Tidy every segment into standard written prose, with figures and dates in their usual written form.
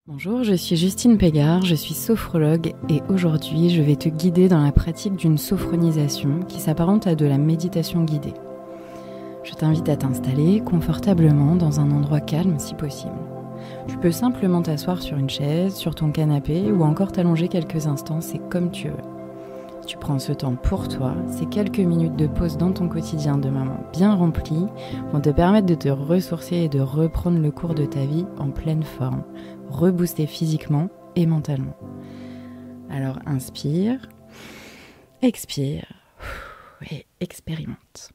Bonjour, je suis Justine Pégard, je suis sophrologue et aujourd'hui je vais te guider dans la pratique d'une sophronisation qui s'apparente à de la méditation guidée. Je t'invite à t'installer confortablement dans un endroit calme si possible. Tu peux simplement t'asseoir sur une chaise, sur ton canapé ou encore t'allonger quelques instants, c'est comme tu veux. Tu prends ce temps pour toi, ces quelques minutes de pause dans ton quotidien de maman bien rempli vont te permettre de te ressourcer et de reprendre le cours de ta vie en pleine forme, rebooster physiquement et mentalement. Alors inspire, expire et expérimente.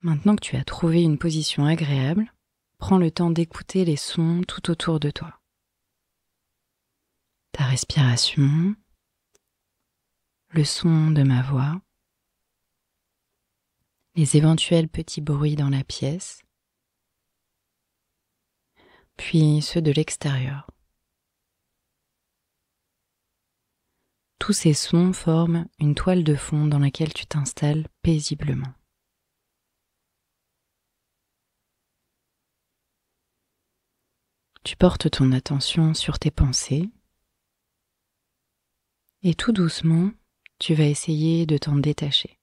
Maintenant que tu as trouvé une position agréable, prends le temps d'écouter les sons tout autour de toi. Ta respiration, le son de ma voix, les éventuels petits bruits dans la pièce, puis ceux de l'extérieur. Tous ces sons forment une toile de fond dans laquelle tu t'installes paisiblement. Tu portes ton attention sur tes pensées et tout doucement, tu vas essayer de t'en détacher.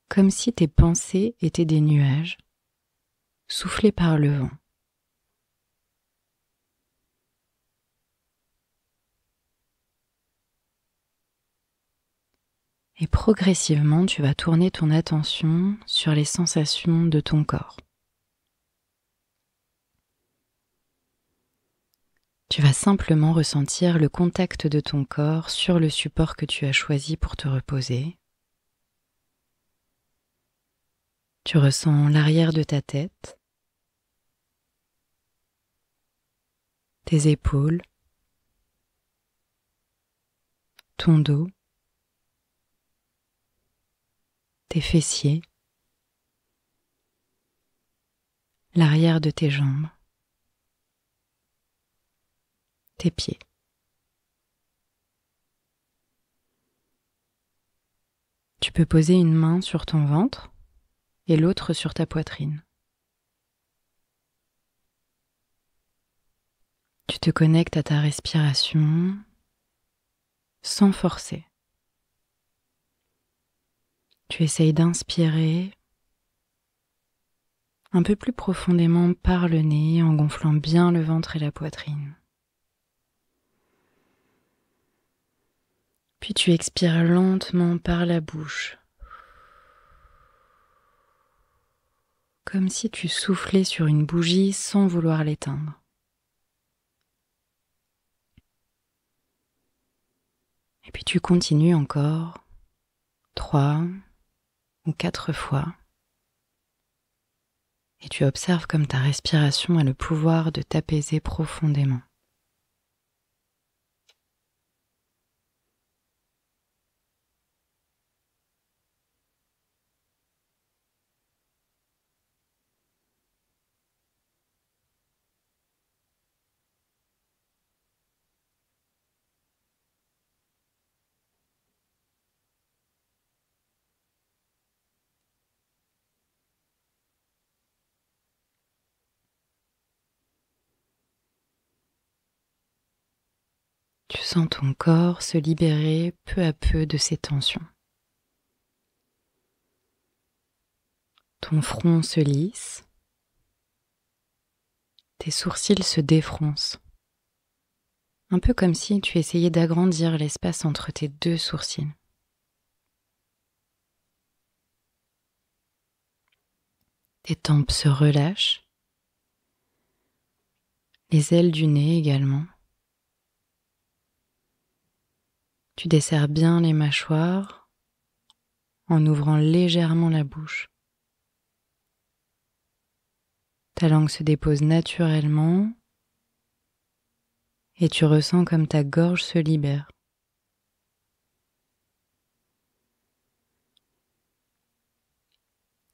Comme si tes pensées étaient des nuages soufflés par le vent. Et progressivement, tu vas tourner ton attention sur les sensations de ton corps. Tu vas simplement ressentir le contact de ton corps sur le support que tu as choisi pour te reposer. Tu ressens l'arrière de ta tête, tes épaules, ton dos, tes fessiers, l'arrière de tes jambes, tes pieds. Tu peux poser une main sur ton ventre et l'autre sur ta poitrine. Tu te connectes à ta respiration sans forcer. Tu essayes d'inspirer un peu plus profondément par le nez en gonflant bien le ventre et la poitrine. Puis tu expires lentement par la bouche, comme si tu soufflais sur une bougie sans vouloir l'éteindre. Et puis tu continues encore 3 ou 4 fois. Et tu observes comme ta respiration a le pouvoir de t'apaiser profondément. Tu sens ton corps se libérer peu à peu de ses tensions. Ton front se lisse, tes sourcils se défroncent, un peu comme si tu essayais d'agrandir l'espace entre tes deux sourcils. Tes tempes se relâchent, les ailes du nez également. Tu desserres bien les mâchoires en ouvrant légèrement la bouche. Ta langue se dépose naturellement et tu ressens comme ta gorge se libère.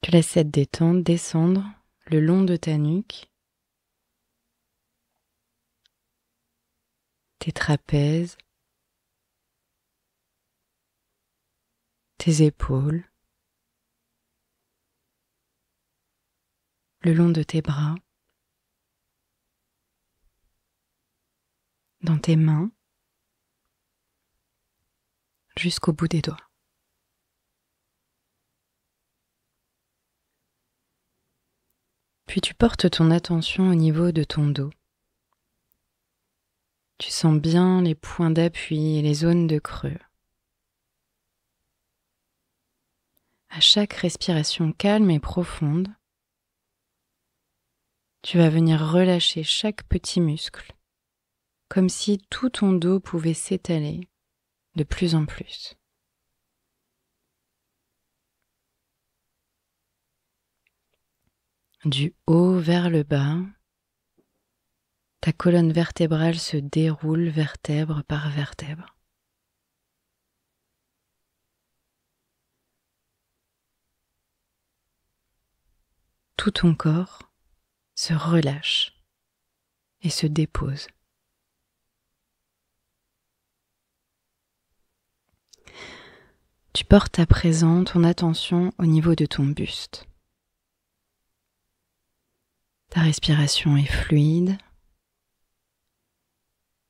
Tu laisses cette détente descendre le long de ta nuque, tes trapèzes, tes épaules, le long de tes bras, dans tes mains, jusqu'au bout des doigts. Puis tu portes ton attention au niveau de ton dos. Tu sens bien les points d'appui et les zones de creux. À chaque respiration calme et profonde, tu vas venir relâcher chaque petit muscle, comme si tout ton dos pouvait s'étaler de plus en plus. Du haut vers le bas, ta colonne vertébrale se déroule vertèbre par vertèbre. Tout ton corps se relâche et se dépose. Tu portes à présent ton attention au niveau de ton buste. Ta respiration est fluide,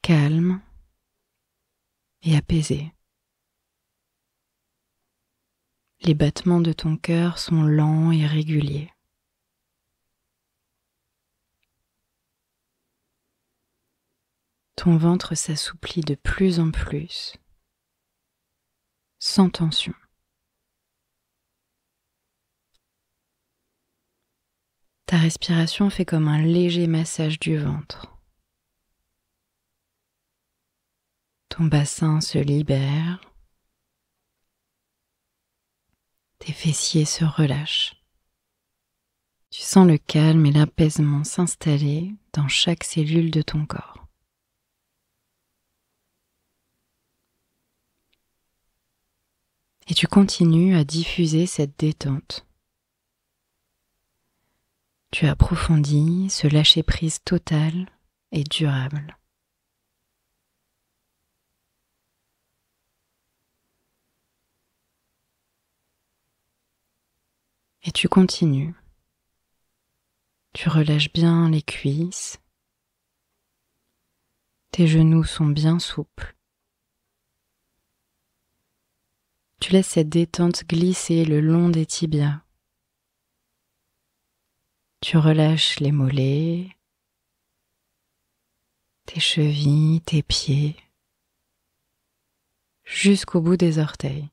calme et apaisée. Les battements de ton cœur sont lents et réguliers. Ton ventre s'assouplit de plus en plus, sans tension. Ta respiration fait comme un léger massage du ventre. Ton bassin se libère. Tes fessiers se relâchent. Tu sens le calme et l'apaisement s'installer dans chaque cellule de ton corps. Et tu continues à diffuser cette détente. Tu approfondis ce lâcher-prise total et durable. Et tu continues. Tu relâches bien les cuisses. Tes genoux sont bien souples. Tu laisses cette détente glisser le long des tibias. Tu relâches les mollets, tes chevilles, tes pieds, jusqu'au bout des orteils.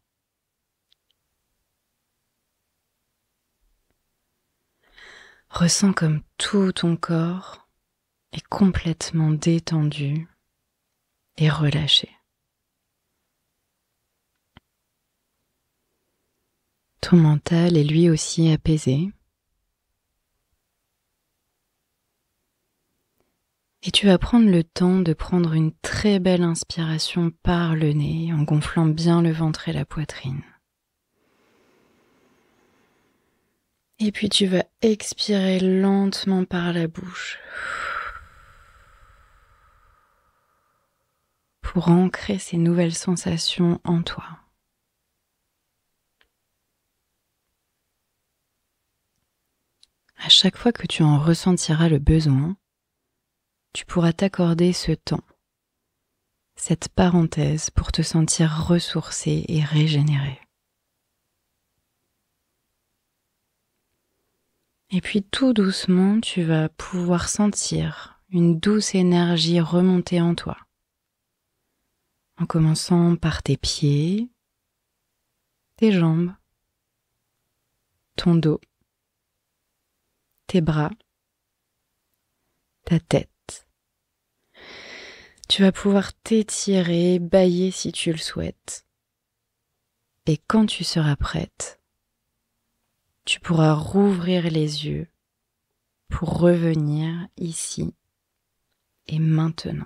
Ressens comme tout ton corps est complètement détendu et relâché. Ton mental est lui aussi apaisé. Et tu vas prendre le temps de prendre une très belle inspiration par le nez en gonflant bien le ventre et la poitrine. Et puis tu vas expirer lentement par la bouche pour ancrer ces nouvelles sensations en toi. À chaque fois que tu en ressentiras le besoin, tu pourras t'accorder ce temps, cette parenthèse pour te sentir ressourcé et régénéré. Et puis tout doucement, tu vas pouvoir sentir une douce énergie remonter en toi, en commençant par tes pieds, tes jambes, ton dos, tes bras, ta tête. Tu vas pouvoir t'étirer, bâiller si tu le souhaites. Et quand tu seras prête, tu pourras rouvrir les yeux pour revenir ici et maintenant.